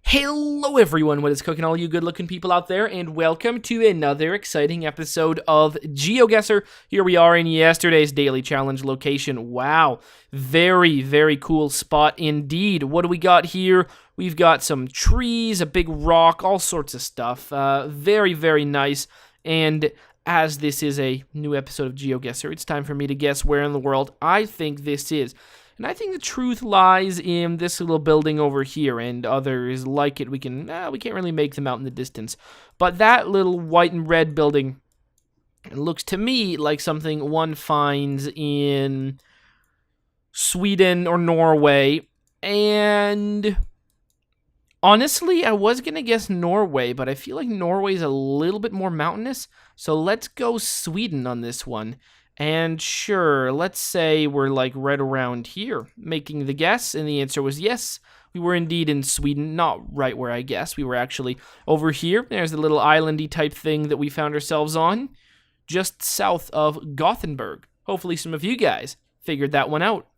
Hello everyone, what is cooking, all you good looking people out there, and welcome to another exciting episode of GeoGuessr. Here we are in yesterday's daily challenge location. Wow, very cool spot indeed. What do we got here? We've got some trees, a big rock, all sorts of stuff. Very nice. And as this is a new episode of GeoGuessr, it's time for me to guess where in the world I think this is. And I think the truth lies in this little building over here, and others like it. We can't really make them out in the distance. But that little white and red building looks to me like something one finds in Sweden or Norway. And honestly, I was going to guess Norway, but I feel like Norway's a little bit more mountainous. So let's go Sweden on this one. And sure, let's say we're like right around here, making the guess, and the answer was yes. We were indeed in Sweden, not right where I guessed. We were actually over here. There's the little islandy type thing that we found ourselves on, just south of Gothenburg. Hopefully some of you guys figured that one out.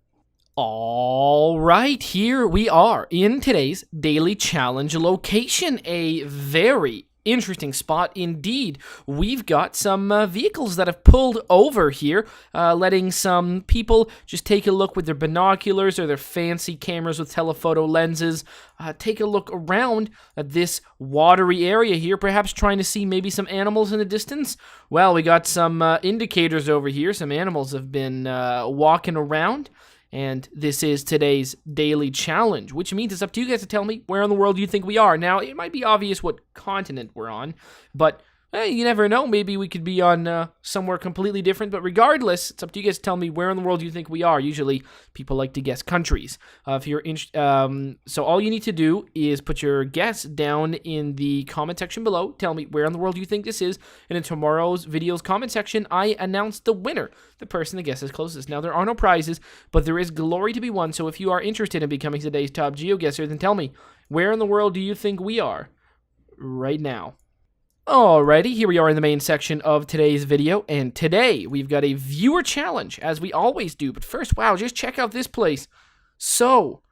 All right, here we are in today's daily challenge location, a very interesting spot indeed. We've got some vehicles that have pulled over here, letting some people just take a look with their binoculars or their fancy cameras with telephoto lenses, take a look around at this watery area here, perhaps trying to see maybe some animals in the distance. Well, we got some indicators over here. Some animals have been walking around. And this is today's daily challenge, which means it's up to you guys to tell me where in the world you think we are. Now, it might be obvious what continent we're on, but you never know. Maybe we could be on somewhere completely different. But regardless, it's up to you guys to tell me where in the world you think we are. Usually, people like to guess countries. If you're so all you need to do is put your guess down in the comment section below. Tell me where in the world you think this is. And in tomorrow's video's comment section, I announce the winner, the person that guesses closest. Now, there are no prizes, but there is glory to be won. So if you are interested in becoming today's top GeoGuessr, then tell me, where in the world do you think we are right now? Alrighty, here we are in the main section of today's video, and today we've got a viewer challenge, as we always do. But first, wow, just check out this place. So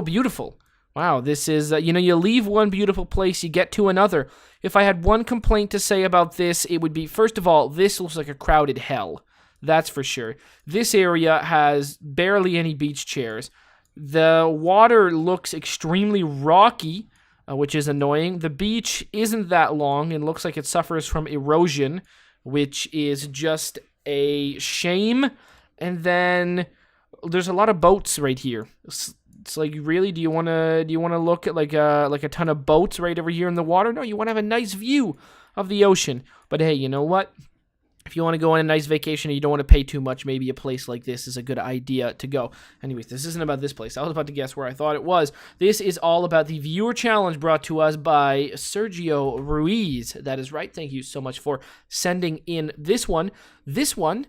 beautiful. Wow, this is, you leave one beautiful place, you get to another. If I had one complaint to say about this, it would be, first of all, this looks like a crowded hell. That's for sure. This area has barely any beach chairs. The water looks extremely rocky, which is annoying. The beach isn't that long and looks like it suffers from erosion, which is just a shame. And then there's a lot of boats right here. It's like, really, do you want to look at like a ton of boats right over here in the water? No, you want to have a nice view of the ocean. But hey, you know what? If you want to go on a nice vacation and you don't want to pay too much, maybe a place like this is a good idea to go. Anyways, this isn't about this place. I was about to guess where I thought it was. This is all about the viewer challenge brought to us by Sergio Ruiz. That is right. Thank you so much for sending in this one. This one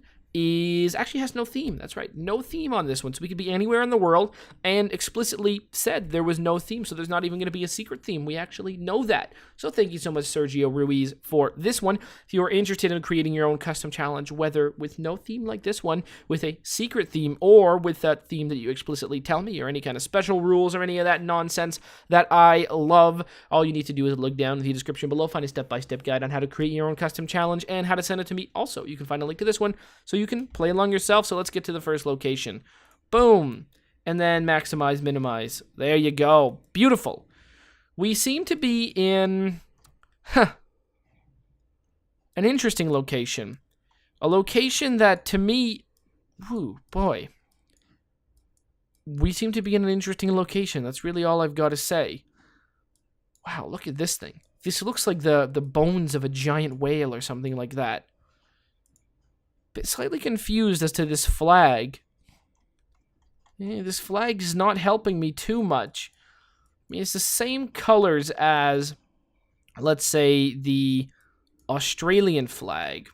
actually has no theme. That's right. No theme on this one. So we could be anywhere in the world, and explicitly said there was no theme. So there's not even going to be a secret theme. We actually know that. So thank you so much, Sergio Ruiz, for this one. If you are interested in creating your own custom challenge, whether with no theme like this one, with a secret theme, or with that theme that you explicitly tell me, or any kind of special rules or any of that nonsense that I love, all you need to do is look down in the description below, find a step-by-step guide on how to create your own custom challenge and how to send it to me. Also, you can find a link to this one so you can play along yourself. So let's get to the first location. Boom. And then maximize, minimize. There you go. Beautiful. We seem to be in an interesting location. A location that, to me, boy. We seem to be in an interesting location. That's really all I've got to say. Wow, look at this thing. This looks like the bones of a giant whale or something like that. Slightly confused as to this flag. This flag is not helping me too much. I mean, it's the same colors as, let's say, the Australian flag.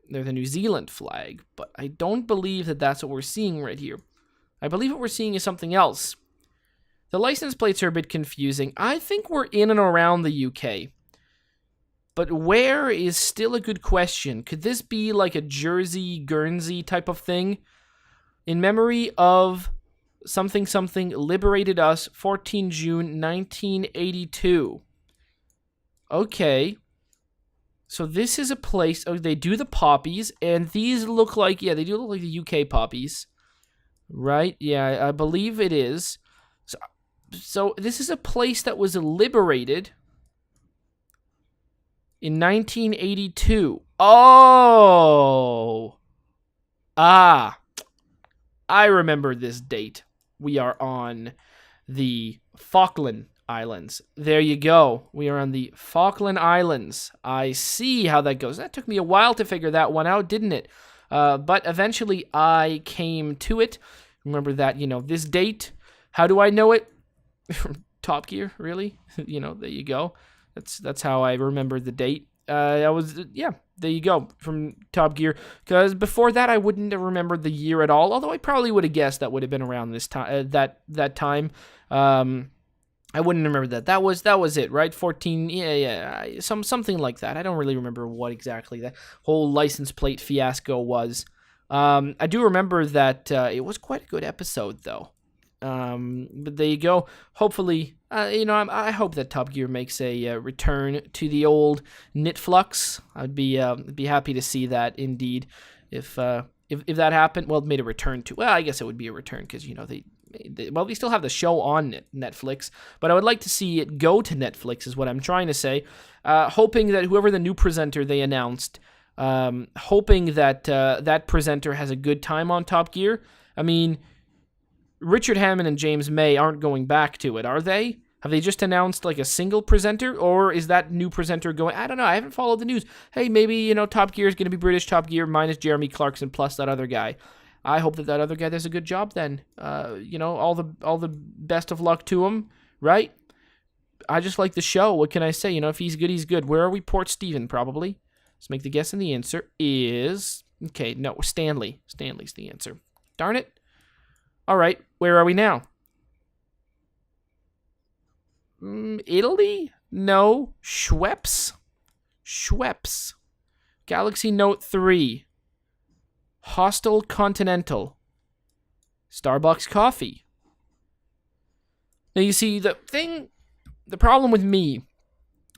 They're the New Zealand flag, but I don't believe that that's what we're seeing right here. I believe what we're seeing is something else. The license plates are a bit confusing. I think we're in and around the UK. But where is still a good question. Could this be like a Jersey, Guernsey type of thing? In memory of something something liberated us 14 June 1982. Okay. So this is a place, oh, they do the poppies, and these look like, yeah, they do look like the UK poppies. Right? Yeah, I believe it is. So this is a place that was liberated in 1982. Oh! Ah! I remember this date. We are on the Falkland Islands. There you go. We are on the Falkland Islands. I see how that goes. That took me a while to figure that one out, didn't it? But eventually I came to it. Remember that, this date. How do I know it? From Top Gear, really? There you go. That's how I remember the date. There you go, from Top Gear. Because before that, I wouldn't have remembered the year at all. Although I probably would have guessed that would have been around this time. That time. I wouldn't remember that. That was it, right? 14. Yeah. Something like that. I don't really remember what exactly that whole license plate fiasco was. I do remember that it was quite a good episode, though. But there you go. Hopefully, I hope that Top Gear makes a return to the old Knitflux. I'd be happy to see that indeed. If that happened, well, it made a return to. Well, I guess it would be a return because they still have the show on Netflix, but I would like to see it go to Netflix. Is what I'm trying to say. Hoping that whoever the new presenter they announced, hoping that that presenter has a good time on Top Gear. I mean, Richard Hammond and James May aren't going back to it, are they? Have they just announced like a single presenter, or is that new presenter going? I don't know. I haven't followed the news. Hey, maybe Top Gear is going to be British Top Gear minus Jeremy Clarkson plus that other guy. I hope that other guy does a good job then. All the best of luck to him, right? I just like the show. What can I say? If he's good, he's good. Where are we? Port Stephen, probably. Let's make the guess, and the answer is Stanley. Stanley's the answer. Darn it. All right, where are we now? Italy? No. Schweppes. Galaxy Note 3. Hostel Continental. Starbucks Coffee. Now, you see, the problem with me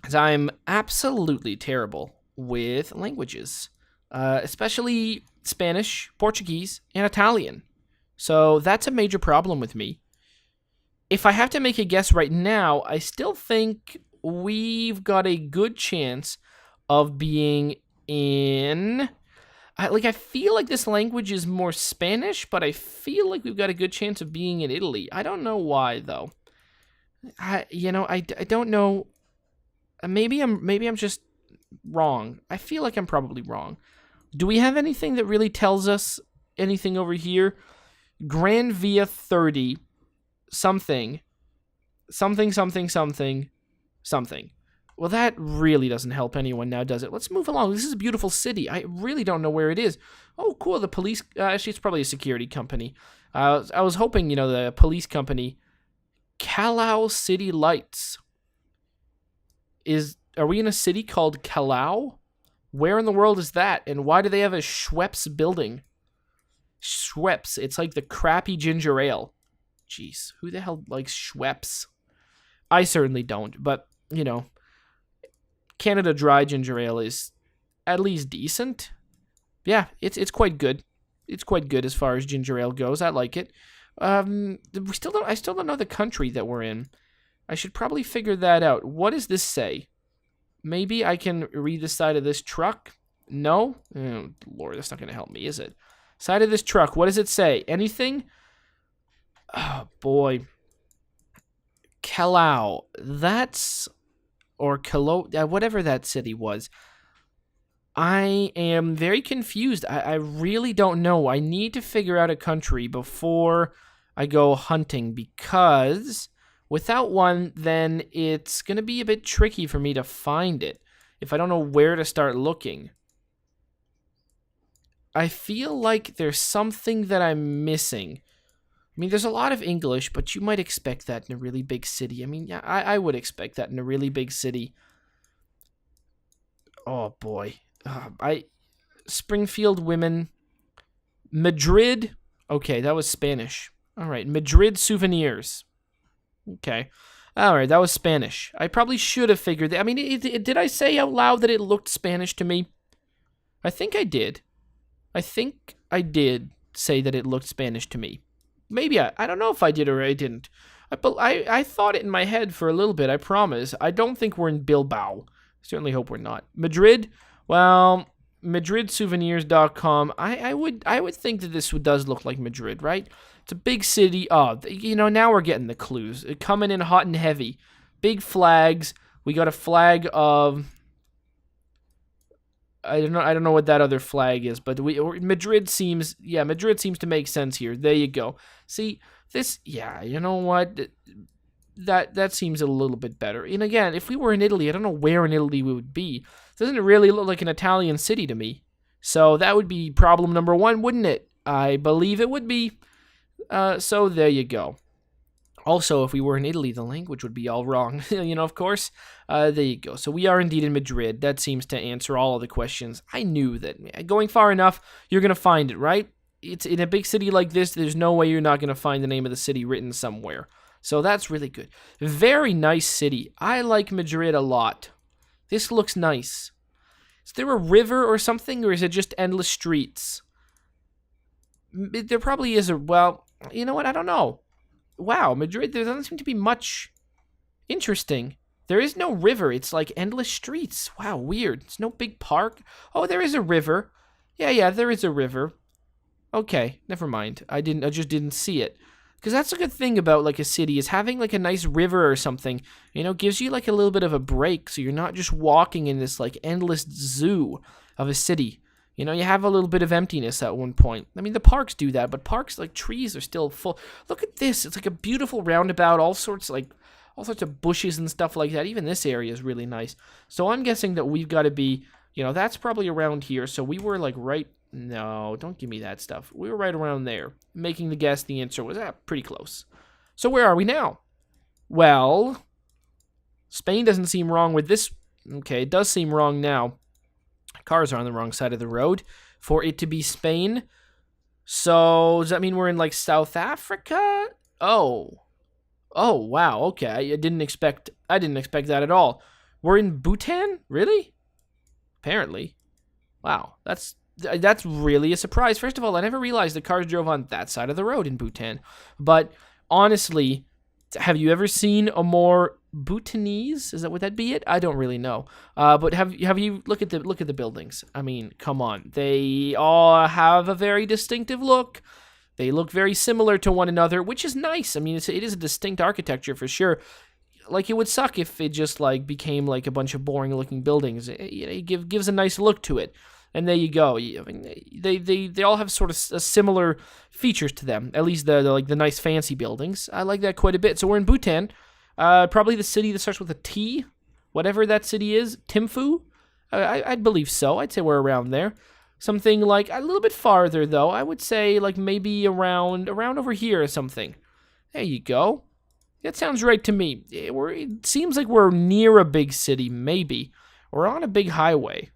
is I'm absolutely terrible with languages, especially Spanish, Portuguese, and Italian. So that's a major problem with me. If I have to make a guess right now, I still think we've got a good chance of being in... I feel like this language is more Spanish, but I feel like we've got a good chance of being in Italy. I don't know why, though. I don't know. Maybe I'm just wrong. I feel like I'm probably wrong. Do we have anything that really tells us anything over here? Grand Via 30, something. Well, that really doesn't help anyone now, does it? Let's move along. This is a beautiful city. I really don't know where it is. Oh, cool. The police, actually, it's probably a security company. I was hoping, the police company. Callao City Lights. Are we in a city called Callao? Where in the world is that? And why do they have a Schweppes building? Schweppes. It's like the crappy ginger ale. Jeez, who the hell likes Schweppes? I certainly don't, but, Canada Dry ginger ale is at least decent. Yeah, it's quite good. It's quite good as far as ginger ale goes. I like it. I still don't know the country that we're in. I should probably figure that out. What does this say? Maybe I can read the side of this truck? No? Oh, Lord, that's not going to help me, is it? Side of this truck, what does it say? Anything? Oh, boy. Callao. Or Calo, whatever that city was. I am very confused. I really don't know. I need to figure out a country before I go hunting, because without one, then it's going to be a bit tricky for me to find it if I don't know where to start looking. I feel like there's something that I'm missing. I mean, there's a lot of English, but you might expect that in a really big city. I mean, yeah, I would expect that in a really big city. Oh, boy. Springfield women. Madrid. Okay, that was Spanish. All right, Madrid souvenirs. Okay. All right, that was Spanish. I probably should have figured that. I mean, did I say out loud that it looked Spanish to me? I think I did. I think I did say that it looked Spanish to me. Maybe I don't know if I did or I didn't. I thought it in my head for a little bit, I promise. I don't think we're in Bilbao. Certainly hope we're not. Madrid? Well, MadridSouvenirs.com. I would think that this does look like Madrid, right? It's a big city. Oh, now we're getting the clues. Coming in hot and heavy. Big flags. We got a flag of... I don't know what that other flag is, but Madrid seems to make sense here. There you go. See, this, yeah, you know what? That seems a little bit better. And again, if we were in Italy, I don't know where in Italy we would be. It doesn't really look like an Italian city to me. So that would be problem number one, wouldn't it? I believe it would be. So there you go. Also, if we were in Italy, the language would be all wrong, of course. There you go. So we are indeed in Madrid. That seems to answer all of the questions. I knew that. Going far enough, you're going to find it, right? It's in a big city like this, there's no way you're not going to find the name of the city written somewhere. So that's really good. Very nice city. I like Madrid a lot. This looks nice. Is there a river or something, or is it just endless streets? There probably is well, you know what? I don't know. Wow, Madrid, there doesn't seem to be much interesting. There is no river. It's like endless streets. Wow, weird. It's no big park. Oh, there is a river. Yeah, there is a river. Okay, never mind. I just didn't see it. Because that's a good thing about like a city is having like a nice river or something, gives you like a little bit of a break. So you're not just walking in this like endless zoo of a city. You have a little bit of emptiness at one point. I mean, the parks do that, but parks, like, trees are still full. Look at this. It's like a beautiful roundabout, all sorts of bushes and stuff like that. Even this area is really nice. So I'm guessing that we've got to be, that's probably around here. So we were, like, right... No, don't give me that stuff. We were right around there. Making the guess, the answer was pretty close. So where are we now? Well, Spain doesn't seem wrong with this. Okay, it does seem wrong now. Cars are on the wrong side of the road for it to be Spain. So does that mean we're in like South Africa? Oh, wow. Okay, I didn't expect that at all. We're in Bhutan? Really? Apparently. Wow, that's really a surprise. First of all, I never realized the cars drove on that side of the road in Bhutan. But honestly, have you ever seen a more Bhutanese? Would that be it? I don't really know. But have you look at the buildings? I mean, come on. They all have a very distinctive look. They look very similar to one another, which is nice. I mean, it is a distinct architecture for sure. Like, it would suck if it just like became like a bunch of boring looking buildings. It gives a nice look to it. And there you go. I mean, they all have sort of similar features to them. At least the nice fancy buildings. I like that quite a bit. So we're in Bhutan. Probably the city that starts with a T, whatever that city is, Thimphu. I'd believe so. I'd say we're around there. Something like a little bit farther though. I would say like maybe around over here or something. There you go. That sounds right to me. It seems like we're near a big city. Maybe we're on a big highway.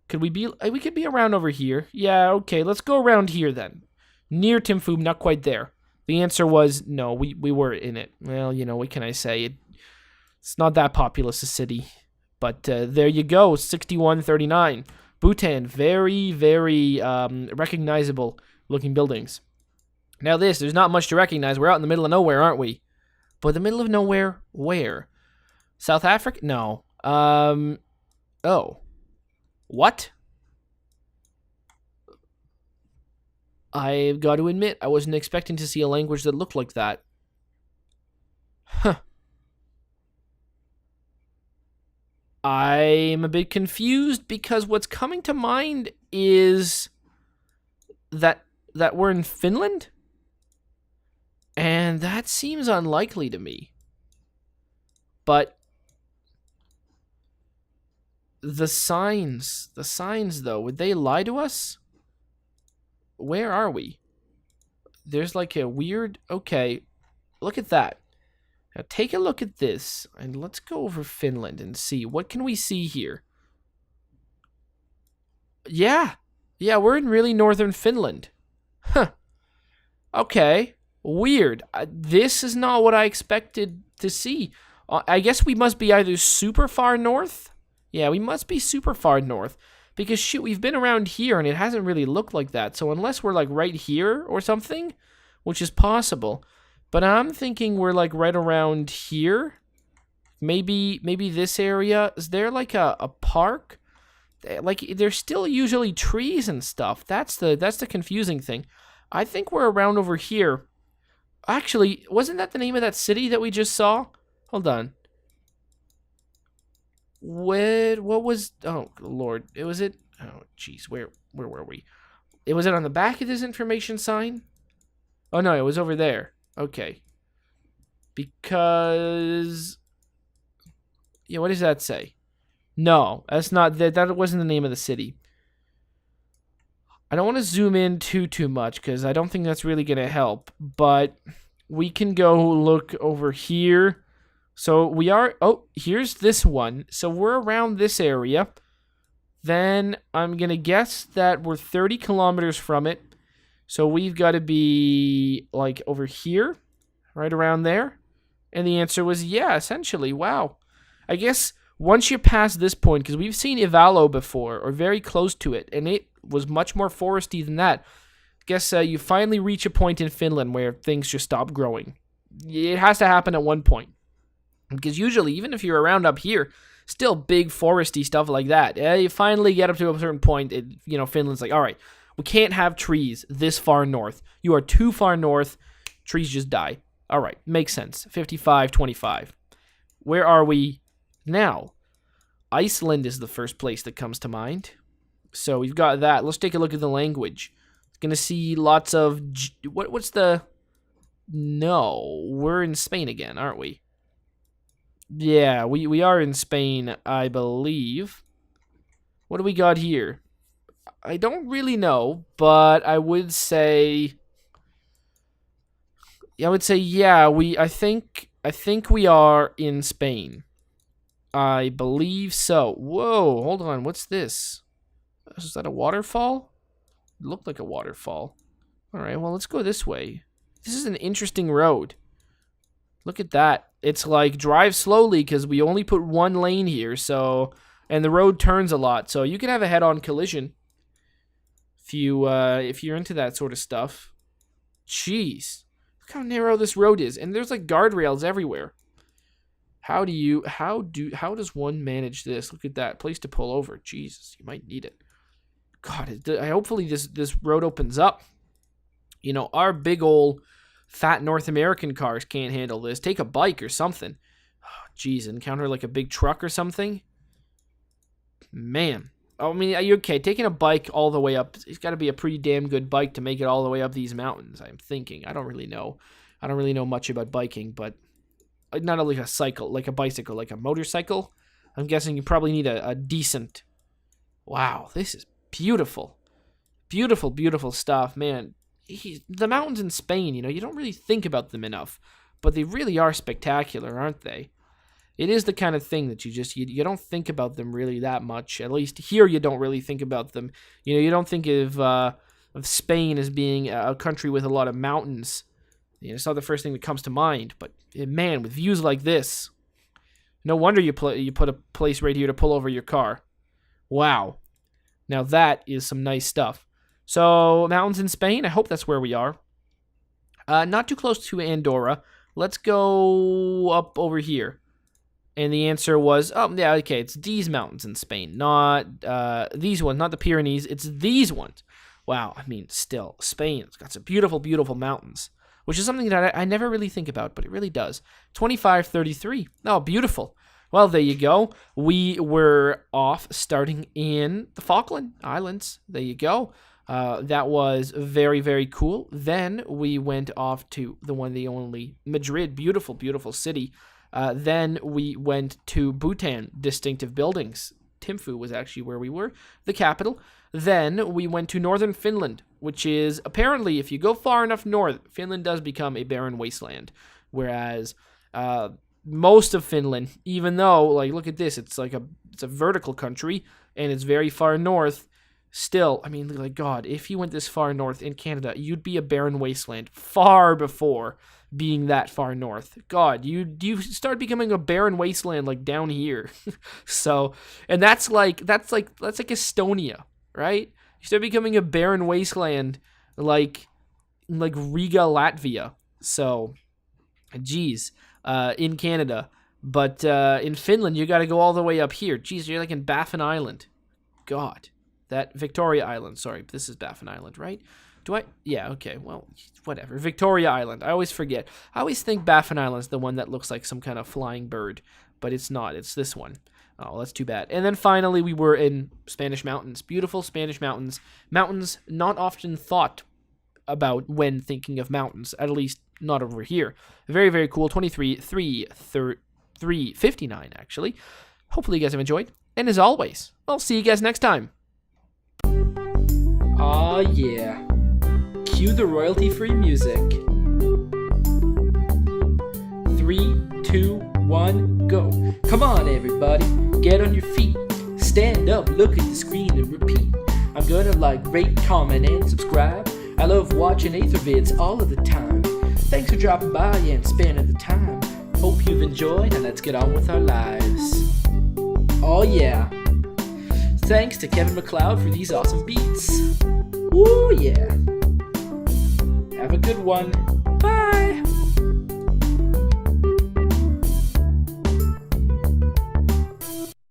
Could we be? We could be around over here. Yeah, okay, let's go around here then. Near Thimphu, not quite there. The answer was no, we were in it. Well, what can I say? It's not that populous a city. But there you go, 6139. Bhutan, very, very recognizable looking buildings. Now there's not much to recognize. We're out in the middle of nowhere, aren't we? But the middle of nowhere, where? South Africa? No. Oh. What? I've got to admit, I wasn't expecting to see a language that looked like that. Huh. I'm a bit confused because what's coming to mind is that we're in Finland? And that seems unlikely to me. But the signs though, would they lie to us? Where are we? There's like a weird, okay, look at that. Now take a look at this and let's go over Finland and see, what can we see here? Yeah, we're in really northern Finland. Huh. Okay, weird. This is not what I expected to see. I guess we must be either super far north. Yeah, we must be super far north. Because, shoot, we've been around here, and it hasn't really looked like that. So unless we're, like, right here or something, which is possible. But I'm thinking we're, like, right around here. Maybe this area. Is there, like, a park? Like, there's still usually trees and stuff. That's the confusing thing. I think we're around over here. Actually, wasn't that the name of that city that we just saw? Hold on. What was... Oh, Lord. Was it... Oh, jeez. Where were we? Was it on the back of this information sign? Oh, no. It was over there. Okay. Because... Yeah, what does that say? No, that's not... That wasn't the name of the city. I don't want to zoom in too much because I don't think that's really going to help. But we can go look over here. So we are... Oh, here's this one. So we're around this area. Then I'm going to guess that we're 30 kilometers from it. So we've got to be like over here. Right around there. And the answer was yeah, essentially. Wow. I guess once you pass this point, because we've seen Ivalo before, or very close to it, and it was much more foresty than that. I guess you finally reach a point in Finland where things just stop growing. It has to happen at one point. Because usually, even if you're around up here, still big foresty stuff like that. You finally get up to a certain point, Finland's like, all right, we can't have trees this far north. You are too far north. Trees just die. All right, makes sense. 55-25. Where are we now? Iceland is the first place that comes to mind. So we've got that. Let's take a look at the language. Gonna see lots of... What's the... No, we're in Spain again, aren't we? Yeah, we are in Spain, I believe. What do we got here? I don't really know, but I would say... yeah, I think we are in Spain. I believe so. Whoa, hold on, what's this? Is that a waterfall? It looked like a waterfall. All right, well, let's go this way. This is an interesting road. Look at that. It's like drive slowly because we only put one lane here, so... And the road turns a lot, so you can have a head-on collision if you're into that sort of stuff. Jeez. Look how narrow this road is, and there's like guardrails everywhere. How does one manage this? Look at that. Place to pull over. Jesus, you might need it. God, hopefully this road opens up. You know, our big old fat North American cars can't handle this. Take a bike or something. Oh, geez, encounter like a big truck or something. Man. I mean, are you okay? Taking a bike all the way up, it's got to be a pretty damn good bike to make it all the way up these mountains, I'm thinking. I don't really know. I don't really know much about biking, but not like a cycle, like a bicycle, like a motorcycle. I'm guessing you probably need a decent... Wow, this is beautiful. Beautiful, beautiful stuff, man. The mountains in Spain, you don't really think about them enough, but they really are spectacular, aren't they? It is the kind of thing that you don't think about them really that much. At least here you don't really think about them. You don't think of Spain as being a country with a lot of mountains. It's not the first thing that comes to mind, but man, with views like this, no wonder you put a place right here to pull over your car. Wow. Now that is some nice stuff. So, mountains in Spain, I hope that's where we are. Not too close to Andorra. Let's go up over here. And the answer was, oh, yeah, okay, it's these mountains in Spain, not these ones, not the Pyrenees, it's these ones. Wow, I mean, still, Spain's got some beautiful, beautiful mountains, which is something that I never really think about, but it really does. 25-33. Oh, beautiful. Well, there you go. We were off starting in the Falkland Islands. There you go. That was very, very cool. Then we went off to the one, the only Madrid. Beautiful, beautiful city. Then we went to Bhutan, distinctive buildings. Thimphu was actually where we were, the capital. Then we went to northern Finland, which is apparently, if you go far enough north, Finland does become a barren wasteland. Whereas most of Finland, even though, like, look at this, it's a vertical country, and it's very far north, still, I mean, like, God, if you went this far north in Canada, you'd be a barren wasteland far before being that far north. God, you start becoming a barren wasteland like down here. So, and that's like Estonia, right? You start becoming a barren wasteland like Riga, Latvia. So, geez, in Canada. But in Finland, you got to go all the way up here. Geez, you're like in Baffin Island. God, that Victoria Island. Sorry, this is Baffin Island, right? Yeah, okay, well, whatever. Victoria Island. I always forget. I always think Baffin Island's the one that looks like some kind of flying bird, but it's not. It's this one. Oh, that's too bad. And then finally, we were in Spanish Mountains. Beautiful Spanish mountains. Mountains not often thought about when thinking of mountains, at least not over here. Very, very cool. 359, actually. Hopefully you guys have enjoyed. And as always, I'll see you guys next time. Aw, yeah. Cue the royalty-free music. 3, 2, 1, go. Come on, everybody. Get on your feet. Stand up, look at the screen, and repeat. I'm gonna like, rate, comment, and subscribe. I love watching Ather vids all of the time. Thanks for dropping by and spending the time. Hope you've enjoyed, and let's get on with our lives. Oh yeah. Thanks to Kevin MacLeod for these awesome beats. Woo yeah. Have a good one. Bye.